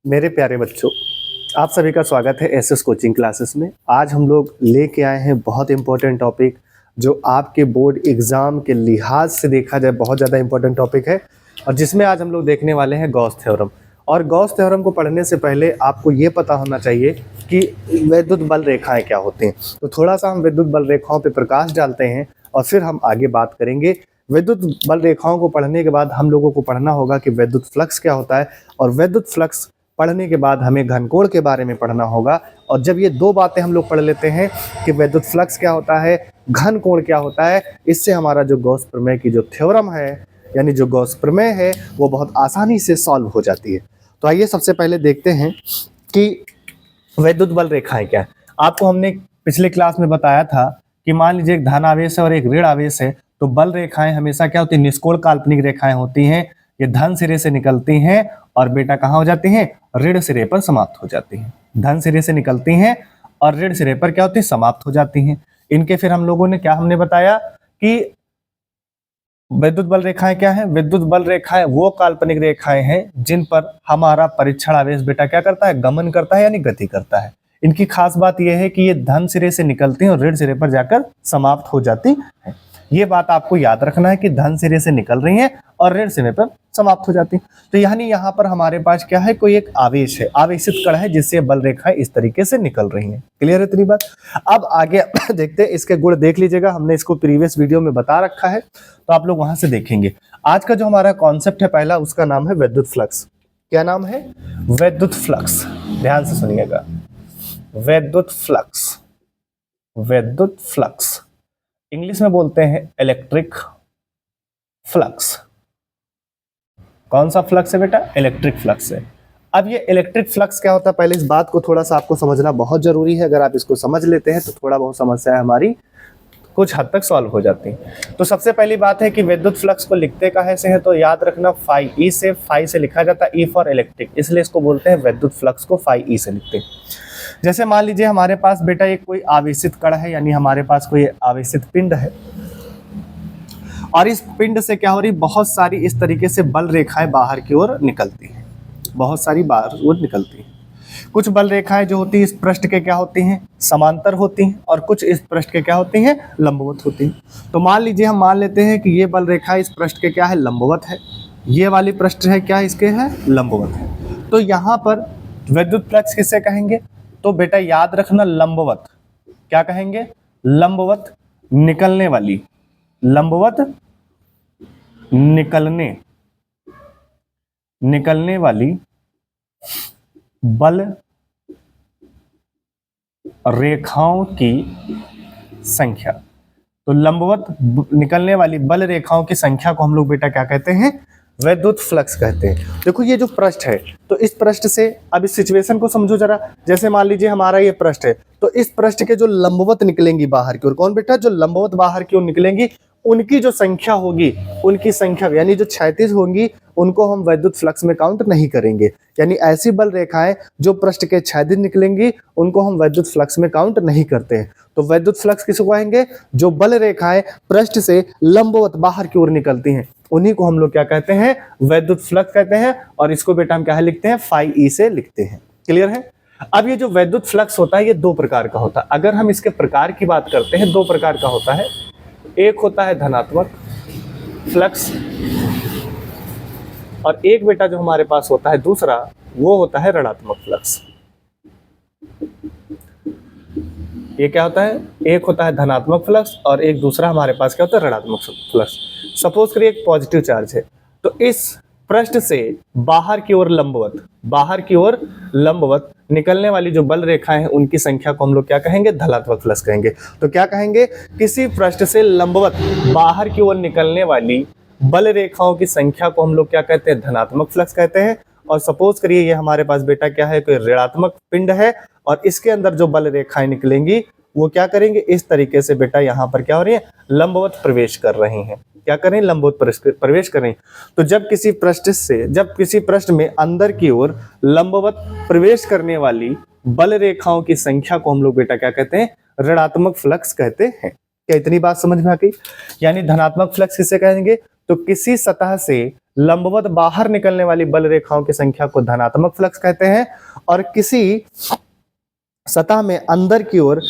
मेरे प्यारे बच्चों, आप सभी का स्वागत है एसएस कोचिंग क्लासेस में। आज हम लोग लेके आए हैं बहुत इंपॉर्टेंट टॉपिक जो आपके बोर्ड एग्जाम के लिहाज से देखा जाए बहुत ज़्यादा इंपॉर्टेंट टॉपिक है, और जिसमें आज हम लोग देखने वाले हैं गॉस थ्योरम। और गॉस थ्योरम को पढ़ने से पहले आपको ये पता होना चाहिए कि विद्युत बल रेखाएं क्या होती हैं। तो थोड़ा सा हम विद्युत बल रेखाओं पर प्रकाश डालते हैं और फिर हम आगे बात करेंगे। विद्युत बल रेखाओं को पढ़ने के बाद हम लोगों को पढ़ना होगा कि विद्युत फ्लक्स क्या होता है, और विद्युत फ्लक्स पढ़ने के बाद हमें घनकोण के बारे में पढ़ना होगा। और जब ये दो बातें हम लोग पढ़ लेते हैं कि विद्युत फ्लक्स क्या होता है, घनकोण क्या होता है, इससे हमारा जो गॉस प्रमेय की जो थ्योरम है, यानी जो गॉस प्रमेय है, वो बहुत आसानी से सॉल्व हो जाती है। तो आइए सबसे पहले देखते हैं कि विद्युत बल रेखाएं क्या है। आपको हमने पिछले क्लास में बताया था कि मान लीजिए एक धन आवेश है और एक ऋण आवेश है, तो बल रेखाएं हमेशा क्या होती है, निष्कोण काल्पनिक रेखाएं होती हैं। ये धन सिरे से निकलती हैं और बेटा कहाँ हो जाती हैं, ऋण सिरे पर समाप्त हो जाती हैं। धन सिरे से निकलती हैं और ऋण सिरे पर क्या होती है, समाप्त हो जाती हैं। इनके फिर हम लोगों ने क्या हमने बताया कि विद्युत बल रेखाएं क्या है। विद्युत बल रेखाएं वो काल्पनिक रेखाएं हैं जिन पर हमारा परीक्षण आवेश बेटा क्या करता है, गमन करता है, यानी गति करता है। इनकी खास बात यह है कि ये धन सिरे से निकलती हैं और ऋण सिरे पर जाकर समाप्त हो जाती है। ये बात आपको याद रखना है कि धन सिरे से निकल रही हैं और ऋण सिरे पर समाप्त हो जाती है। तो यानी यहाँ पर हमारे पास क्या है, कोई एक आवेश है, आवेशित कण है, जिससे बल रेखाएं इस तरीके से निकल रही हैं। क्लियर है इतनी बात। अब आगे देखते हैं, इसके गुण देख लीजिएगा, हमने इसको प्रीवियस वीडियो में बता रखा है, तो आप लोग वहां से देखेंगे। आज का जो हमारा कॉन्सेप्ट है पहला, उसका नाम है विद्युत फ्लक्स। क्या नाम है, विद्युत फ्लक्स। ध्यान से सुनिएगा, विद्युत फ्लक्स। विद्युत फ्लक्स इंग्लिश में बोलते हैं इलेक्ट्रिक फ्लक्स। कौन सा फ्लक्स है बेटा, इलेक्ट्रिक फ्लक्स है। अब ये इलेक्ट्रिक फ्लक्स क्या होता है, पहले इस बात को थोड़ा सा आपको समझना बहुत जरूरी है। अगर आप इसको समझ लेते हैं तो थोड़ा बहुत समस्या हमारी कुछ हद तक सॉल्व हो जाती है। तो सबसे पहली बात है कि विद्युत फ्लक्स को लिखते कहाँ से है, तो याद रखना फाई ई से। फाई से लिखा जाता है, ई फॉर इलेक्ट्रिक, इसलिए इसको बोलते हैं विद्युत फ्लक्स को फाई ई से लिखते हैं। जैसे मान लीजिए हमारे पास बेटा एक कोई आवेशित कण है, यानी हमारे पास कोई आवेशित पिंड है, और इस पिंड से क्या हो रही, बहुत सारी इस तरीके से बल रेखाएं बाहर की ओर निकलती हैं। बहुत सारी बाहर ओर निकलती हैं। कुछ बल रेखाएं जो होती हैं इस पृष्ठ के क्या होती हैं, समांतर होती हैं, और कुछ इस पृष्ठ के क्या होती हैं, लंबवत होती हैं। तो मान लीजिए हम मान लेते हैं कि ये बल रेखा इस पृष्ठ के क्या है, लंबवत है। ये वाली पृष्ठ है क्या, इसके है, लंबवत है। तो यहाँ पर विद्युत फ्लक्स किसे कहेंगे, तो बेटा याद रखना लंबवत। क्या कहेंगे, लंबवत निकलने वाली, लंबवत निकलने वाली बल रेखाओं की संख्या। तो लंबवत निकलने वाली बल रेखाओं की संख्या को हम लोग बेटा क्या कहते हैं, विद्युत फ्लक्स कहते हैं। देखो ये जो पृष्ठ है, तो इस पृष्ठ से अब इस सिचुएशन को समझो जरा। जैसे मान लीजिए हमारा ये पृष्ठ है, तो इस पृष्ठ के जो लंबवत निकलेंगी बाहर की ओर, कौन बेटा, जो लंबवत बाहर की ओर निकलेंगी, उनकी जो संख्या होगी, उनकी संख्या यानी जो क्षैतिज होंगी, उनको हम विद्युत फ्लक्स में काउंट नहीं करेंगे। यानी ऐसी बल रेखाएं जो पृष्ठ के क्षैतिज निकलेंगी, उनको हम विद्युत फ्लक्स में काउंट नहीं करते हैं। तो विद्युत फ्लक्स किसको कहेंगे, जो बल रेखाएं पृष्ठ से लंबवत बाहर की ओर निकलती हैं, उन्हीं को हम लोग क्या कहते हैं, विद्युत फ्लक्स कहते हैं। और इसको बेटा हम क्या लिखते हैं, फाई ई से लिखते हैं। क्लियर है। अब ये जो विद्युत फ्लक्स होता है, ये दो प्रकार का होता है। अगर हम इसके प्रकार की बात करते हैं, दो प्रकार का होता है। एक होता है धनात्मक फ्लक्स, और एक बेटा जो हमारे पास होता है दूसरा, वो होता है ऋणात्मक फ्लक्स। ये क्या होता है, एक होता है धनात्मक फ्लक्स और एक दूसरा हमारे पास क्या होता है, ऋणात्मक फ्लक्स। सपोज करिए एक पॉजिटिव चार्ज है, तो इस पृष्ठ से बाहर की ओर लंबवत निकलने वाली जो बल रेखाएं हैं, उनकी संख्या को हम लोग क्या कहेंगे, धनात्मक फ्लक्स कहेंगे। तो क्या कहेंगे, किसी पृष्ठ से लंबवत बाहर की ओर निकलने वाली बल रेखाओं की संख्या को हम लोग क्या कहते हैं, धनात्मक फ्लक्स कहते हैं। और सपोज करिए ये हमारे पास बेटा क्या है, कोई ऋणात्मक पिंड है, और इसके अंदर जो बल रेखाएं निकलेंगी वो क्या करेंगे, इस तरीके से बेटा यहाँ पर क्या हो रही है, लंबवत प्रवेश कर रही हैं। क्या करें, लंबवत प्रवेश करें। तो जब किसी पृष्ठ में अंदर की ओर लंबवत प्रवेश करने वाली बल रेखाओं की संख्या को हम लोग बेटा क्या कहते हैं, ऋणात्मक फ्लक्स कहते हैं। क्या इतनी बात समझ में आ गई। यानी धनात्मक फ्लक्स किसे कहेंगे, तो किसी सतह से लंबवत बाहर निकलने वाली बल रेखाओं की संख्या को धनात्मक फ्लक्स कहते हैं, और किसी सतह में अंदर की ओर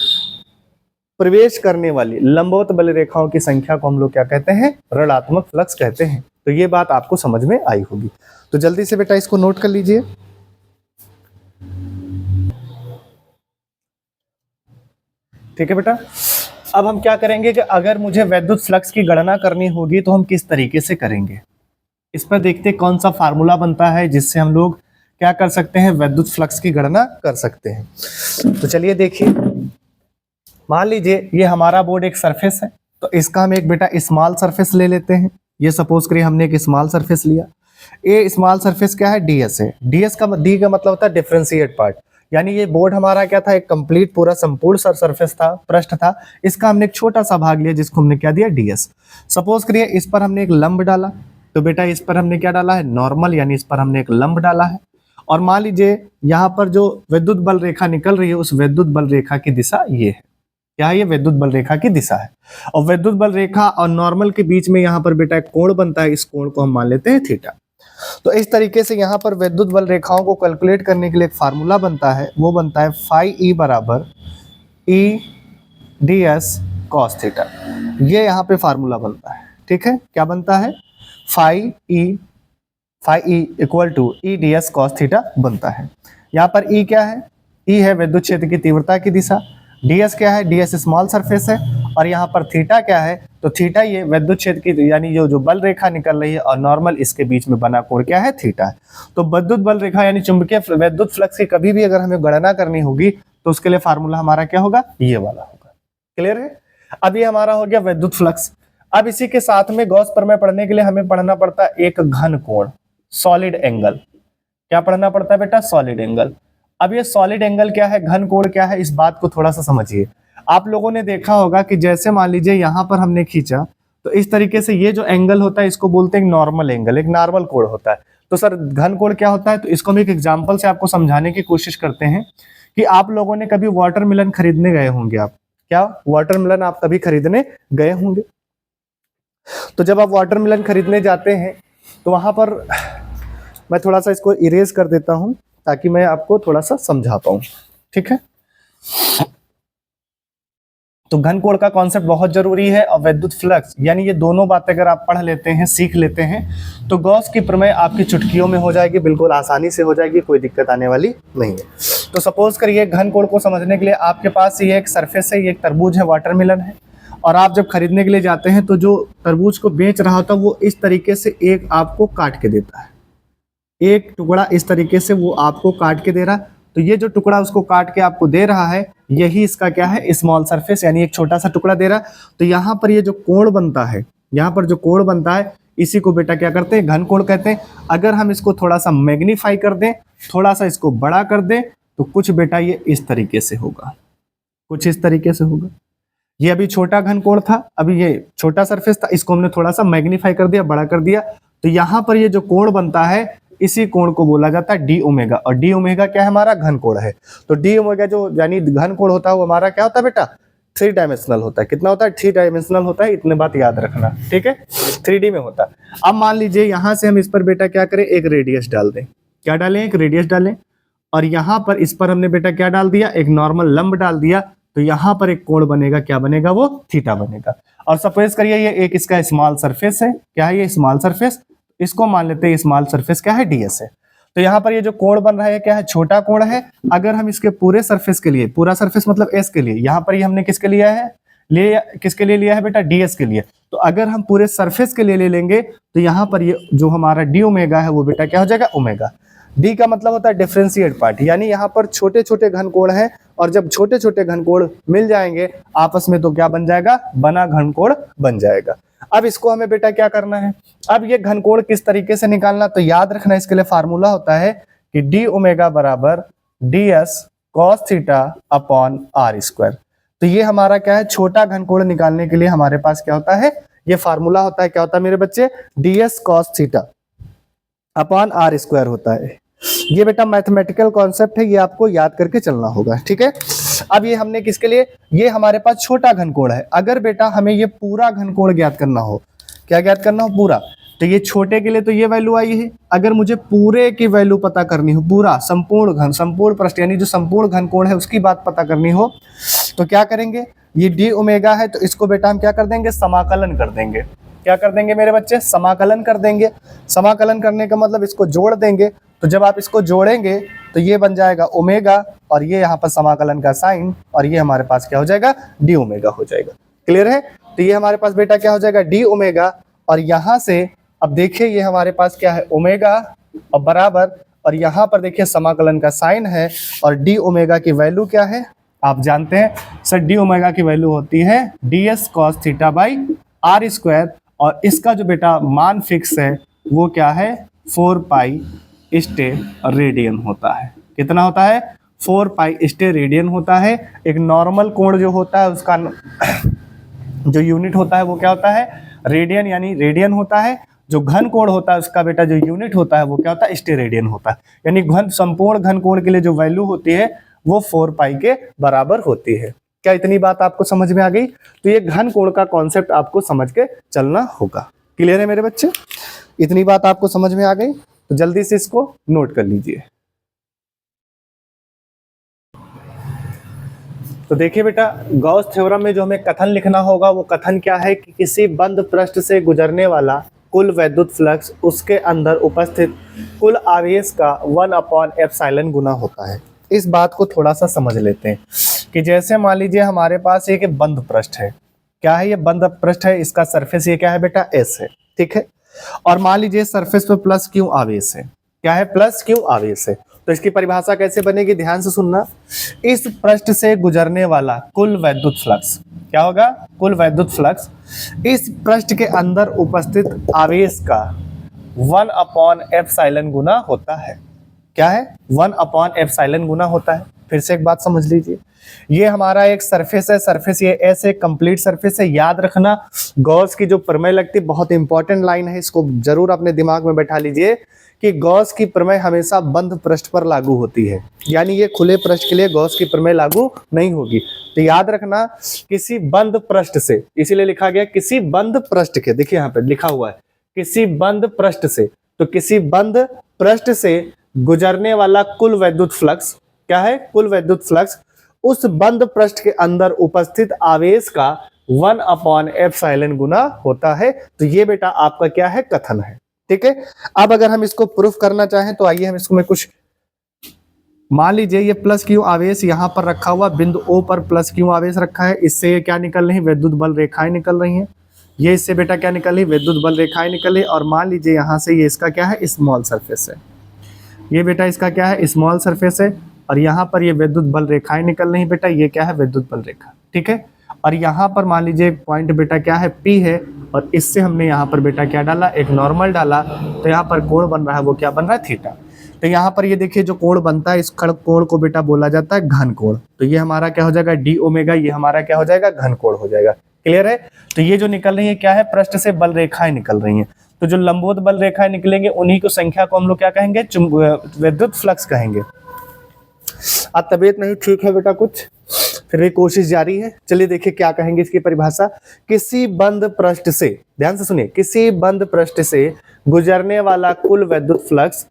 प्रवेश करने वाली लंबवत बल रेखाओं की संख्या को हम लोग क्या कहते हैं, ऋणात्मक फ्लक्स कहते हैं। तो ये बात आपको समझ में आई होगी। तो जल्दी से बेटा इसको नोट कर लीजिए। ठीक है बेटा, अब हम क्या करेंगे कि अगर मुझे वैद्युत फ्लक्स की गणना करनी होगी तो हम किस तरीके से करेंगे, इस पर देखते कौन सा फार्मूला बनता है जिससे हम लोग क्या कर सकते हैं, वैद्युत फ्लक्स की गणना कर सकते हैं। तो चलिए देखिए, मान लीजिए ये हमारा बोर्ड एक सरफेस है, तो इसका हम एक बेटा स्मॉल सरफेस ले लेते हैं। ये सपोज करिए हमने एक स्मॉल सरफेस लिया। ये स्मॉल सरफेस क्या है, डीएस है। डीएस का डी का मतलब होता है डिफरेंशिएट पार्ट, यानी ये बोर्ड हमारा क्या था, एक कंप्लीट पूरा संपूर्ण सरफेस था, पृष्ठ था। इसका हमने एक छोटा सा भाग लिया जिसको हमने क्या दिया, डीएस। सपोज करिए इस पर हमने एक लंब डाला, तो बेटा इस पर हमने क्या डाला है, नॉर्मल, यानी इस पर हमने एक लंब डाला है। और मान लीजिए यहाँ पर जो विद्युत बल रेखा निकल रही है, उस विद्युत बल रेखा की दिशा ये है, क्या है, ये विद्युत बल रेखा की दिशा है। और विद्युत बल रेखा और नॉर्मल के बीच में यहाँ पर बेटा एक कोण बनता है, इस कोण को हम मान लेते हैं थीटा। तो इस तरीके से यहाँ पर विद्युत बल रेखाओं को कैलकुलेट करने के लिए एक फार्मूला बनता है, वो बनता है फाई ई बराबर ई डी एस कॉस थीटा। ये यहाँ पे फार्मूला बनता है। ठीक है, क्या बनता है, phi E equal to E D S cos theta बनता है। यहाँ पर ई क्या है, ई है विद्युत क्षेत्र की तीव्रता की दिशा, ds क्या है, ds स्मॉल सरफेस है, और यहाँ पर थीटा क्या है, तो थीटा ये विद्युत क्षेत्र की यानी जो बल रेखा निकल रही है और नॉर्मल इसके बीच में बना कोण क्या है, थीटा है। तो विद्युत बल रेखा यानी चुंबकीय विद्युत फ्लक्स की कभी भी अगर हमें गणना करनी होगी तो उसके लिए फार्मूला हमारा क्या होगा, ये वाला होगा। क्लियर है। अब ये हमारा हो गया विद्युत फ्लक्स। अब इसी के साथ में गॉस प्रमेय पढ़ने के लिए हमें पढ़ना पड़ता है एक घन कोण, सॉलिड एंगल। क्या पढ़ना पड़ता है बेटा, सॉलिड एंगल। अब ये सॉलिड एंगल क्या है, घन कोण क्या है, इस बात को थोड़ा सा समझिए। आप लोगों ने देखा होगा कि जैसे मान लीजिए यहाँ पर हमने खींचा, तो इस तरीके से ये जो एंगल होता है इसको बोलते हैं नॉर्मल एंगल, एक नॉर्मल कोण होता है। तो सर घन कोण क्या होता है, तो इसको हम एक एग्जांपल से आपको समझाने की कोशिश करते हैं कि आप लोगों ने कभी वाटरमेलन खरीदने गए होंगे, आप क्या वाटरमेलन आप कभी खरीदने गए होंगे। तो जब आप वाटरमेलन खरीदने जाते हैं तो वहां पर मैं थोड़ा सा इसको इरेज कर देता हूं ताकि मैं आपको थोड़ा सा समझा पाऊं। ठीक है, तो घन कोण का कॉन्सेप्ट बहुत जरूरी है, और विद्युत फ्लक्स यानी ये दोनों बातें अगर आप पढ़ लेते हैं, सीख लेते हैं, तो गॉस की प्रमेय आपकी चुटकियों में हो जाएगी, बिल्कुल आसानी से हो जाएगी, कोई दिक्कत आने वाली नहीं है। तो सपोज करिए घन कोण को समझने के लिए आपके पास ये एक सरफेस है, ये एक तरबूज है, वाटरमेलन है, और आप जब खरीदने के लिए जाते हैं तो जो तरबूज को बेच रहा होता है वो इस तरीके से एक आपको काट के देता है, एक टुकड़ा इस तरीके से वो आपको काट के दे रहा है। तो ये जो टुकड़ा उसको काट के आपको दे रहा है, यही इसका क्या है, स्मॉल सरफेस, यानी एक छोटा सा टुकड़ा दे रहा है। तो यहाँ पर ये जो कोण बनता है, यहाँ पर जो कोण बनता है, इसी को बेटा क्या करते हैं, घन कोण कहते हैं। अगर हम इसको थोड़ा सा मैग्नीफाई कर दें, थोड़ा सा इसको बड़ा कर दें, तो कुछ बेटा ये इस तरीके से होगा, कुछ इस तरीके से होगा। ये अभी छोटा घन कोण था, अभी ये छोटा सरफेस था, इसको हमने थोड़ा सा मैग्नीफाई कर दिया, बड़ा कर दिया। तो यहाँ पर ये जो कोण बनता है, इसी कोण को बोला जाता है डी ओमेगा, और डी ओमेगा क्या है, हमारा घन कोण है। तो डी ओमेगा जो यानी घन कोण होता है वो हमारा क्या होता है बेटा, 3 डायमेंशनल होता है। कितना होता है, 3 डायमेंशनल होता है, इतने बात याद रखना। ठीक है, 3D में होता है। अब मान लीजिए यहाँ से हम इस पर बेटा क्या करें, एक रेडियस डाल दें। क्या डालें, एक रेडियस डालें, और यहाँ पर इस पर हमने बेटा क्या डाल दिया, एक नॉर्मल लंब डाल दिया। तो यहाँ पर एक कोण बनेगा, क्या बनेगा, वो थीटा बनेगा। और सपोज करिए ये एक इसका स्मॉल सरफेस है, क्या है ये स्मॉल सरफेस, इसको मान लेते हैं स्मॉल सरफेस क्या है, डीएस है। तो यहाँ पर ये जो कोण बन रहा है क्या है, छोटा कोण है। अगर हम इसके पूरे सरफेस के लिए, पूरा सरफेस मतलब एस के लिए, यहाँ पर ये हमने किसके लिया है, किसके लिए लिया है बेटा, डीएस के लिए। तो अगर हम पूरे सरफेस के लिए ले लेंगे तो यहाँ पर ये जो हमारा डी ओमेगा है वो बेटा क्या हो जाएगा, ओमेगा। डी का मतलब होता है डिफरेंशिएट पार्ट, यानी यहाँ पर छोटे छोटे घन कोण है, और जब छोटे छोटे घन कोण मिल जाएंगे आपस में तो क्या बन जाएगा, बना घन कोण बन जाएगा। अब इसको हमें बेटा क्या करना है, अब ये घन कोण किस तरीके से निकालना, तो याद रखना इसके लिए फार्मूला होता है कि डी ओमेगा बराबर D S cos theta upon R square. तो ये हमारा क्या है, छोटा घन कोण निकालने के लिए हमारे पास क्या होता है, ये फार्मूला होता है, क्या होता है मेरे बच्चे, D S cos theta upon R square होता है। ये बेटा मैथमेटिकल कॉन्सेप्ट है, ये आपको याद करके चलना होगा। ठीक है, अब ये हमने किसके लिए, ये हमारे पास छोटा घन कोण है। अगर बेटा हमें ये पूरा घन कोण ज्ञात करना हो, क्या ज्ञात करना हो, पूरा, तो ये छोटे के लिए तो ये वैल्यू आई है। अगर मुझे पूरे की वैल्यू पता करनी हो, पूरा संपूर्ण घन, संपूर्ण पृष्ठ यानी जो संपूर्ण घन कोण है उसकी बात पता करनी हो, तो क्या करेंगे, ये डी ओमेगा है तो इसको बेटा हम क्या कर देंगे, समाकलन कर देंगे। क्या कर देंगे मेरे बच्चे, समाकलन कर देंगे। समाकलन करने का मतलब इसको जोड़ देंगे। तो जब आप इसको जोड़ेंगे तो ये बन जाएगा ओमेगा, और ये यहाँ पर समाकलन का साइन, और ये हमारे पास क्या हो जाएगा, डी ओमेगा हो जाएगा। क्लियर है? तो ये हमारे पास बेटा क्या हो जाएगा, डी ओमेगा, और यहाँ से अब देखिए ये हमारे पास क्या है, ओमेगा और बराबर, और यहाँ पर देखिए समाकलन का साइन है, और डी ओमेगा की वैल्यू क्या है आप जानते हैं सर, डी ओमेगा की वैल्यू होती है D S cos theta by R square, और इसका जो बेटा मान फिक्स है वो क्या है, 4 पाई स्टे रेडियन होता है। कितना होता है, 4 पाई स्टे रेडियन होता है। एक नॉर्मल कोण जो होता है उसका जो यूनिट होता है वो क्या होता है, रेडियन, यानी रेडियन होता है। जो घन कोण होता है उसका बेटा जो यूनिट होता है वो क्या होता है, स्टे रेडियन होता है। यानी घन, संपूर्ण घन कोण के लिए जो वैल्यू होती है वो 4 पाई के बराबर होती है। क्या इतनी बात आपको समझ में आ गई? तो ये घन कोण का कॉन्सेप्ट आपको समझ के चलना होगा। क्लियर है मेरे बच्चे? इतनी बात आपको समझ में आ गई तो जल्दी से इसको नोट कर लीजिए। तो देखिए बेटा, गॉस थ्योरम में जो हमें कथन लिखना होगा वो कथन क्या है कि किसी बंद पृष्ठ से गुजरने वाला कुल वैद्युत फ्लक्स उसके अंदर उपस्थित कुल आवेश का 1/एप्सिलॉन गुना होता है। इस बात को थोड़ा सा समझ लेते हैं कि जैसे मान लीजिए हमारे पास एक बंद पृष्ठ है। क्या है ये, बंद पृष्ठ है, इसका सरफेस ये क्या है बेटा, एस है, ठीक है। और मान लीजिए सरफेस पे प्लस क्यू आवेश है। क्या है, प्लस क्यू आवेश है। तो इसकी परिभाषा कैसे बनेगी, ध्यान से सुनना। इस पृष्ठ से गुजरने वाला कुल वैद्युत फ्लक्स क्या होगा, कुल वैद्युत फ्लक्स इस पृष्ठ के अंदर उपस्थित आवेश का 1/एप्सिलॉन गुना होता है। क्या है, 1/एप्सिलॉन गुना होता है। फिर से एक बात समझ लीजिए, ये हमारा एक सरफेस है, सरफेस ये ऐसे कंप्लीट सरफेस है। याद रखना, गॉस की जो प्रमेय लगती है बहुत इंपॉर्टेंट लाइन है, इसको जरूर अपने दिमाग में बैठा लीजिए कि गॉस की प्रमेय हमेशा बंद पृष्ठ पर लागू होती है, यानी ये खुले पृष्ठ के लिए गॉस की प्रमेय लागू नहीं होगी। तो याद रखना, किसी बंद पृष्ठ से, इसीलिए लिखा गया किसी बंद पृष्ठ के, देखिए यहाँ पे लिखा हुआ है किसी बंद पृष्ठ से, तो किसी बंद पृष्ठ से गुजरने वाला कुल वैद्युत फ्लक्स क्या है, कुल वैद्युत फ्लक्स उस बंद पृष्ठ के अंदर उपस्थित आवेश का 1/एप्सिलॉन गुना होता है। तो ये बेटा आपका क्या है, कथन है, ठीक है। अब अगर हम इसको प्रूफ करना चाहें तो आइए हम इसको में कुछ, मान लीजिए ये प्लस क्यू आवेश यहां पर रखा हुआ, बिंदु O पर प्लस क्यू आवेश रखा है। इससे ये क्या निकल रही है, विद्युत बल रेखाएं निकल रही हैं। ये इससे बेटा क्या निकल रही है, विद्युत बल रेखाएं निकल रही। और मान लीजिए यहां से ये इसका क्या है, स्मॉल सरफेस है। ये बेटा इसका क्या है, स्मॉल सरफेस है, और यहाँ पर ये विद्युत बल रेखाएं निकल रही बेटा, ये क्या है, विद्युत बल रेखा, ठीक है। और यहाँ पर मान लीजिए एक पॉइंट बेटा क्या है, P है, और इससे हमने यहाँ पर बेटा क्या डाला, एक नॉर्मल डाला। तो यहाँ पर कोण बन रहा है वो क्या बन रहा है, थीटा। तो यहाँ पर ये देखिए जो कोण बनता है, इस कोण को बेटा बोला जाता है घन कोण। तो ये हमारा क्या हो जाएगा, डी ओमेगा, ये हमारा क्या हो जाएगा, घन कोण हो जाएगा। क्लियर है? तो ये जो निकल रही है क्या है, पृष्ठ से बल रेखाएं निकल रही हैं। तो जो लंबवत बल रेखाएं निकलेंगे उन्हीं को संख्या को हम लोग क्या कहेंगे, विद्युत फ्लक्स कहेंगे। आज तबीयत नहीं ठीक है बेटा कुछ, फिर भी कोशिश जारी है। चलिए देखिए क्या कहेंगे इसकी परिभाषा। किसी बंद पृष्ठ से, ध्यान से सुनिए, किसी बंद पृष्ठ से गुजरने वाला कुल विद्युत फ्लक्स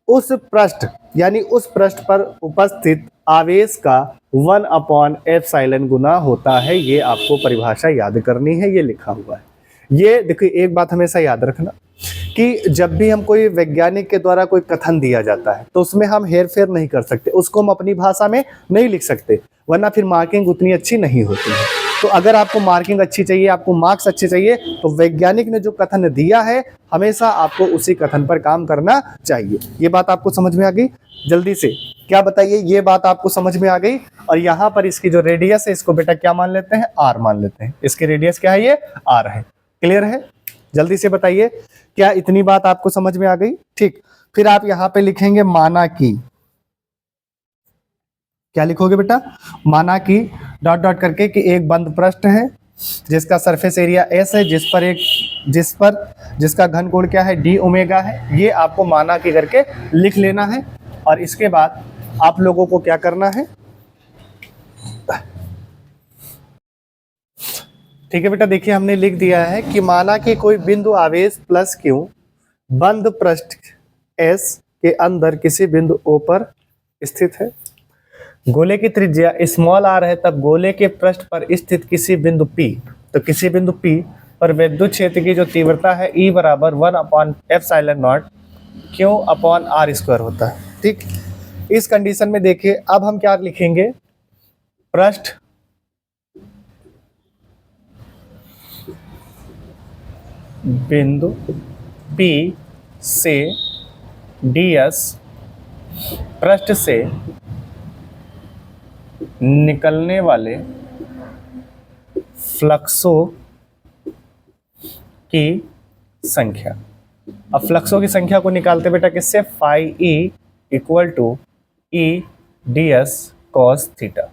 उस पृष्ठ यानी उस पृष्ठ पर उपस्थित आवेश का 1/एप्सिलॉन गुना होता है। ये आपको परिभाषा याद करनी है, ये लिखा हुआ है। ये देखिए एक बात हमेशा याद रखना कि जब भी हम कोई वैज्ञानिक के द्वारा कोई कथन दिया जाता है तो उसमें हम हेर फेर नहीं कर सकते, उसको हम अपनी भाषा में नहीं लिख सकते, वरना फिर मार्किंग उतनी अच्छी नहीं होती है। तो अगर आपको मार्किंग अच्छी चाहिए, आपको मार्क्स अच्छे चाहिए, तो वैज्ञानिक ने जो कथन दिया है हमेशा आपको उसी कथन पर काम करना चाहिए। ये बात आपको समझ में आ गई? जल्दी से क्या बताइए, ये बात आपको समझ में आ गई? और यहाँ पर इसकी जो रेडियस है इसको बेटा क्या मान लेते हैं, आर मान लेते हैं। इसकी रेडियस क्या है, ये आर है। क्लियर है? जल्दी से बताइए, क्या इतनी बात आपको समझ में आ गई? ठीक, फिर आप यहाँ पे लिखेंगे माना कि, क्या लिखोगे बेटा, माना कि डॉट डॉट करके कि एक बंद पृष्ठ है जिसका सरफेस एरिया एस है, जिसका घन कोण क्या है, डी ओमेगा है। ये आपको माना कि करके लिख लेना है। और इसके बाद आप लोगों को क्या करना है, ठीक है बेटा, देखिए हमने लिख दिया है कि माना कि कोई बिंदु आवेश प्लस क्यू बंद पृष्ठ S के अंदर किसी बिंदु O पर स्थित है। गोले की त्रिज्या स्मॉल r है, तब गोले के पृष्ठ पर स्थित किसी बिंदु P, तो किसी बिंदु P पर विद्युत क्षेत्र की जो तीव्रता है E बराबर 1/ε0 Q अपॉन r स्क्वायर होता है। ठीक, इस कंडीशन में देखिए अब हम क्या लिखेंगे, पृष्ठ बिंदु P से ds पृष्ठ से निकलने वाले फ्लक्सों की संख्या। अब फ्लक्सों की संख्या को निकालते बेटा किससे, phi E equal to E D S cos theta.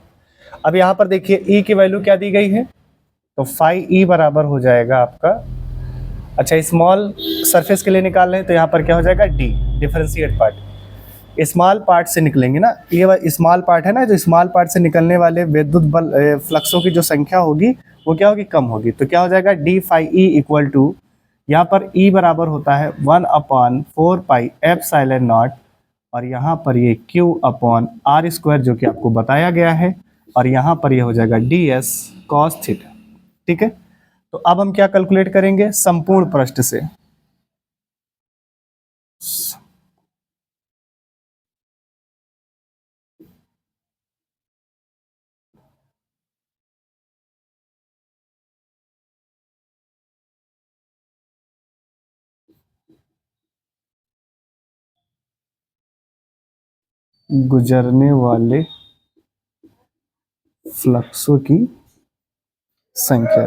अब यहाँ पर देखिए ई की वैल्यू क्या दी गई है, तो फाई ई बराबर हो जाएगा आपका, अच्छा स्मॉल सरफेस के लिए निकाल रहे हैं तो यहाँ पर क्या हो जाएगा D, differentiate part, small part से निकलेंगे ना, ये स्मॉल पार्ट है ना, जो स्मॉल पार्ट से निकलने वाले विद्युत बल फ्लक्सों की जो संख्या होगी वो क्या होगी, कम होगी, तो क्या हो जाएगा D phi E equal to, यहाँ पर ई बराबर होता है 1/4πε0 और यहाँ पर ये क्यू अपॉन आर स्क्वायर जो कि आपको बताया गया है, और यहाँ पर ये हो जाएगा डी एस कॉस थीटा। ठीक है, तो अब हम क्या कैलकुलेट करेंगे, संपूर्ण पृष्ठ से गुजरने वाले फ्लक्सों की संख्या,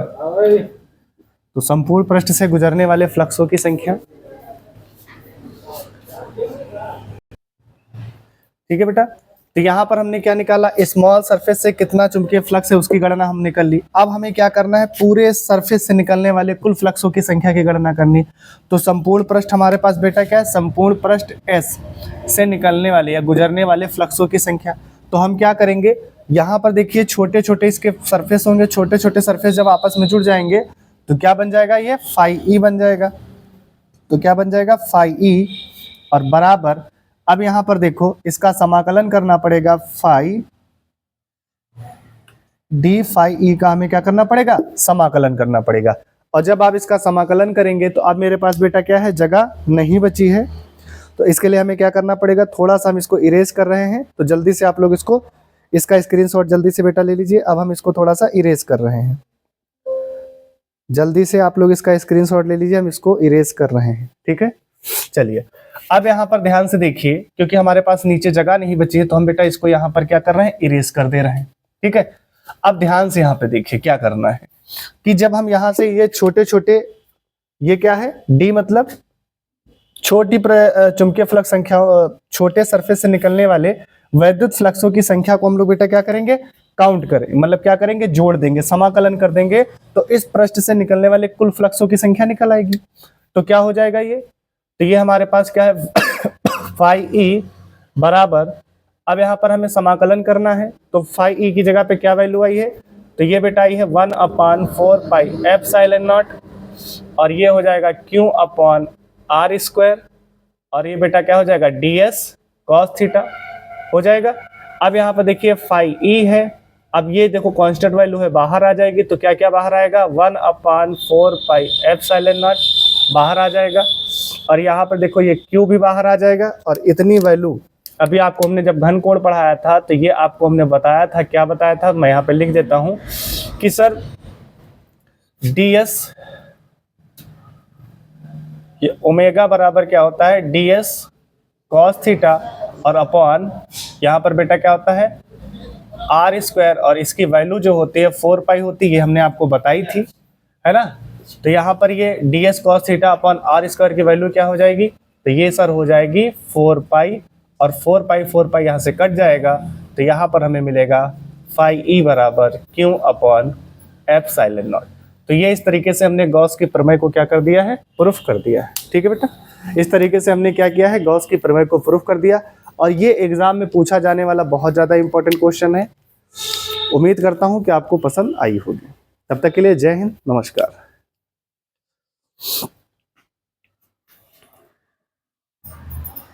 तो संपूर्ण पृष्ठ से गुजरने वाले फ्लक्सों की संख्या। ठीक है बेटा, तो यहाँ पर हमने क्या निकाला, स्मॉल सरफेस से कितना चुंबकीय फ्लक्स है उसकी गणना हमने कर ली। अब हमें क्या करना है, पूरे सरफेस से निकलने वाले कुल फ्लक्सों की संख्या की गणना करनी। तो संपूर्ण पृष्ठ हमारे पास बेटा क्या है, संपूर्ण पृष्ठ S से निकलने वाले या गुजरने वाले फ्लक्सों की संख्या। तो हम क्या करेंगे, यहाँ पर देखिए छोटे छोटे इसके सरफेस होंगे, छोटे छोटे सरफेस जब आपस में जुड़ जाएंगे तो क्या बन जाएगा, ये फाई ई बन जाएगा, तो क्या बन जाएगा फाई ई, और बराबर, अब यहां पर देखो इसका समाकलन करना पड़ेगा, फाई डी फाई ई का हमें क्या करना पड़ेगा, समाकलन करना पड़ेगा। और जब आप इसका समाकलन करेंगे तो अब मेरे पास बेटा क्या है, जगह नहीं बची है, तो इसके लिए हमें क्या करना पड़ेगा, थोड़ा सा हम इसको इरेज कर रहे हैं, तो जल्दी से आप लोग इसको, इसका स्क्रीनशॉट जल्दी से बेटा ले लीजिए। अब हम इसको थोड़ा सा इरेज कर रहे हैं, जल्दी से आप लोग इसका स्क्रीनशॉट ले लीजिए, हम इसको इरेज कर रहे हैं। ठीक है, चलिए अब यहाँ पर ध्यान से देखिए, क्योंकि हमारे पास नीचे जगह नहीं बची है तो हम बेटा इसको यहाँ पर क्या कर रहे हैं, इरेज कर दे रहे हैं। ठीक है, अब ध्यान से यहाँ पे देखिए क्या करना है कि जब हम यहाँ से ये छोटे छोटे, ये क्या है डी मतलब छोटी चुंबकीय फ्लक्स संख्या, छोटे सरफेस से निकलने वाले वैद्युत फ्लक्सों की संख्या को हम लोग बेटा क्या करेंगे, काउंट करें, मतलब क्या करेंगे, जोड़ देंगे, समाकलन कर देंगे, तो इस पृष्ठ से निकलने वाले कुल फ्लक्सों की संख्या निकल आएगी। तो क्या हो जाएगा ये, तो ये हमारे पास क्या है फाई ई बराबर, अब यहाँ पर हमें समाकलन करना है, तो फाई ई की जगह पे क्या वैल्यू आई है, तो ये बेटा आई है 1/4πε0 और ये हो जाएगा क्यू अपॉन आर स्क्वायर, और ये बेटा क्या हो जाएगा डी एस कॉस थीटा हो जाएगा। अब यहाँ पर देखिए फाई ई है, अब ये देखो कांस्टेंट वैल्यू है, बाहर आ जाएगी, तो क्या क्या बाहर आएगा, 1/4πε0 बाहर आ जाएगा, और यहाँ पर देखो ये क्यू भी बाहर आ जाएगा, और इतनी वैल्यू अभी आपको हमने जब घन कोण पढ़ाया था तो ये आपको हमने बताया था, क्या बताया था, मैं यहाँ पे लिख देता हूँ कि सर डी एस, ये ओमेगा बराबर क्या होता है, डी एस कॉस थीटा, और अपॉन यहाँ पर बेटा क्या होता है आर स्क्वायर, और इसकी वैल्यू जो होती है 4 पाई होती है, ये हमने आपको बताई थी, है ना। तो यहाँ पर ये D S cos theta upon R square की वैल्यू क्या हो जाएगी, तो ये सर हो जाएगी 4 पाई, और 4 पाई यहाँ से कट जाएगा, तो यहाँ पर हमें मिलेगा फाई ई बराबर क्यू अपॉन ε0। तो ये इस तरीके से हमने गॉस की प्रमेय को क्या कर दिया है, प्रूफ कर दिया है। ठीक है बेटा, इस तरीके से हमने क्या किया है, गॉस की प्रमेय को प्रूफ कर दिया, और ये एग्जाम में पूछा जाने वाला बहुत ज़्यादा इंपॉर्टेंट क्वेश्चन है। उम्मीद करता हूँ कि आपको पसंद आई होगी। तब तक के लिए जय हिंद, नमस्कार।